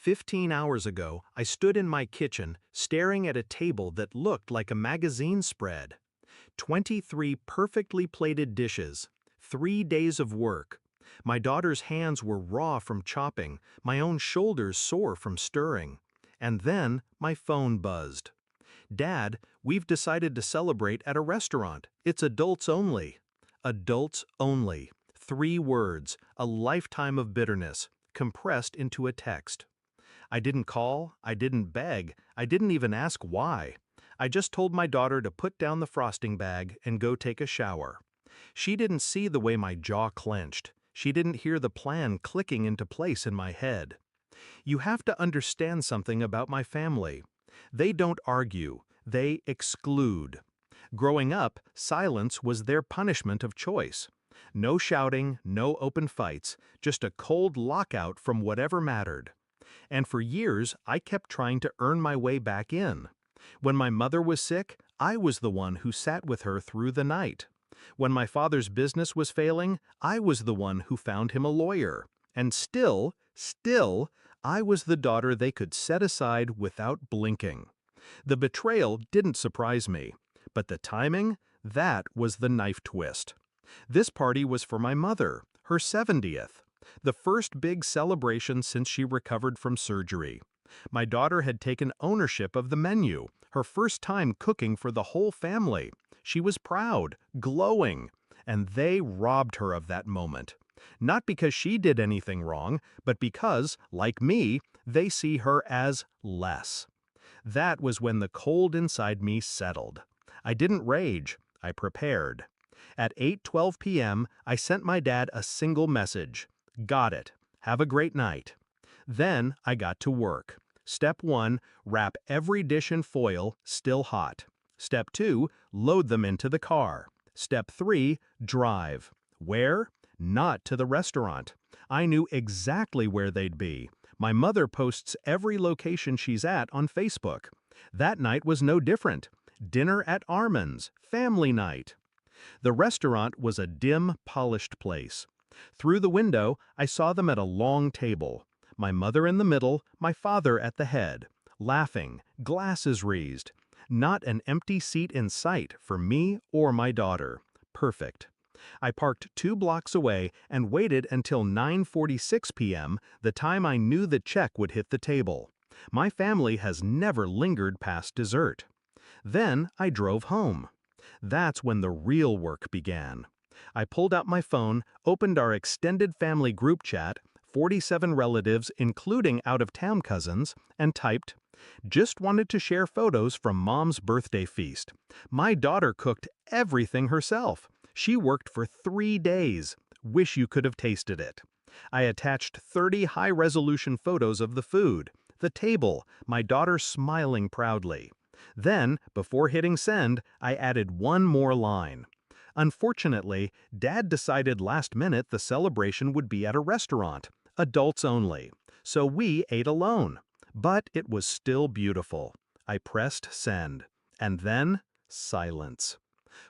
15 hours ago, I stood in my kitchen, staring at a table that looked like a magazine spread. 23 perfectly plated dishes. 3 days of work. My daughter's hands were raw from chopping, my own shoulders sore from stirring. And then my phone buzzed. "Dad, we've decided to celebrate at a restaurant. It's adults only." Adults only. 3 words, a lifetime of bitterness, compressed into a text. I didn't call, I didn't beg, I didn't even ask why. I just told my daughter to put down the frosting bag and go take a shower. She didn't see the way my jaw clenched. She didn't hear the plan clicking into place in my head. You have to understand something about my family. They don't argue, they exclude. Growing up, silence was their punishment of choice. No shouting, no open fights, just a cold lockout from whatever mattered. And for years, I kept trying to earn my way back in. When my mother was sick, I was the one who sat with her through the night. When my father's business was failing, I was the one who found him a lawyer. And still, I was the daughter they could set aside without blinking. The betrayal didn't surprise me, but the timing, that was the knife twist. This party was for my mother, her 70th, the first big celebration since she recovered from surgery. My daughter had taken ownership of the menu, her first time cooking for the whole family. She was proud, glowing, and they robbed her of that moment. Not because she did anything wrong, but because, like me, they see her as less. That was when the cold inside me settled. I didn't rage, I prepared. At 8:12 p.m., I sent my dad a single message. "Got it. Have a great night." Then I got to work. Step 1, wrap every dish in foil, still hot. Step 2, load them into the car. Step 3, drive. Where? Not to the restaurant. I knew exactly where they'd be. My mother posts every location she's at on Facebook. That night was no different. Dinner at Armand's, family night. The restaurant was a dim, polished place. Through the window, I saw them at a long table. My mother in the middle, my father at the head, laughing, glasses raised. Not an empty seat in sight for me or my daughter. Perfect. I parked 2 blocks away and waited until 9:46 p.m., the time I knew the check would hit the table. My family has never lingered past dessert. Then I drove home. That's when the real work began. I pulled out my phone, opened our extended family group chat, 47 relatives including out-of-town cousins, and typed, "Just wanted to share photos from Mom's birthday feast. My daughter cooked everything herself. She worked for 3 days. Wish you could have tasted it." I attached 30 high-resolution photos of the food, the table, my daughter smiling proudly. Then, before hitting send, I added one more line. Unfortunately, Dad decided last minute the celebration would be at a restaurant, adults only, so we ate alone. But it was still beautiful. I pressed send. And then, silence.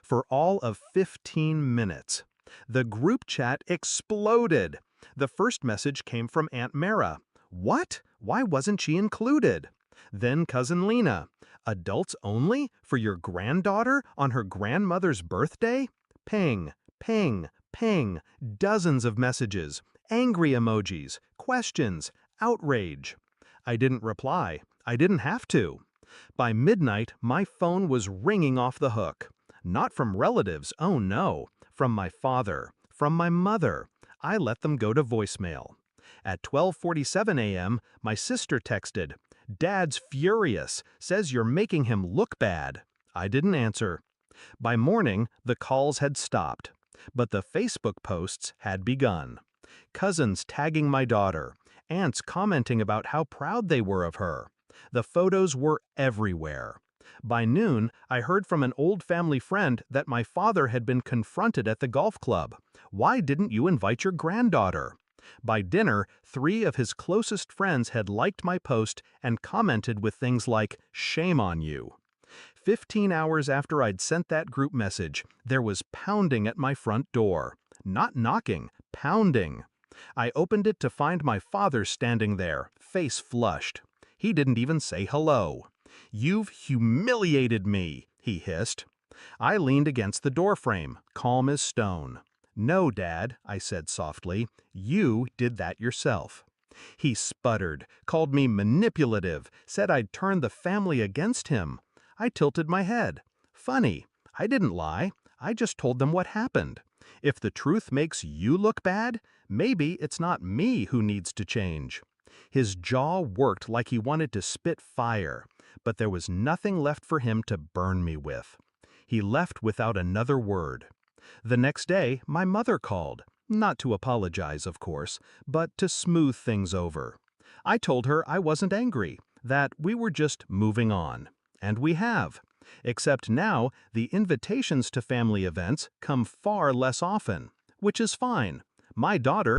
For all of 15 minutes. The group chat exploded. The first message came from Aunt Mara. "What? Why wasn't she included?" Then Cousin Lena. "Adults only? For your granddaughter on her grandmother's birthday?" Ping, ping, ping, dozens of messages, angry emojis, questions, outrage. I didn't reply. I didn't have to. By midnight, my phone was ringing off the hook. Not from relatives, oh no, from my father, from my mother. I let them go to voicemail. At 12:47 a.m., my sister texted, "Dad's furious, says you're making him look bad." I didn't answer. By morning, the calls had stopped, but the Facebook posts had begun. Cousins tagging my daughter, aunts commenting about how proud they were of her. The photos were everywhere. By noon, I heard from an old family friend that my father had been confronted at the golf club. "Why didn't you invite your granddaughter?" By dinner, 3 of his closest friends had liked my post and commented with things like, "Shame on you." 15 hours after I'd sent that group message, there was pounding at my front door. Not knocking, pounding. I opened it to find my father standing there, face flushed. He didn't even say hello. "You've humiliated me," he hissed. I leaned against the doorframe, calm as stone. "No, Dad," I said softly, "you did that yourself." He sputtered, called me manipulative, said I'd turned the family against him. I tilted my head. Funny, I didn't lie. I just told them what happened. If the truth makes you look bad, maybe it's not me who needs to change. His jaw worked like he wanted to spit fire, but there was nothing left for him to burn me with. He left without another word. The next day, my mother called. Not to apologize, of course, but to smooth things over. I told her I wasn't angry, that we were just moving on. And we have. Except now, the invitations to family events come far less often, which is fine. My daughter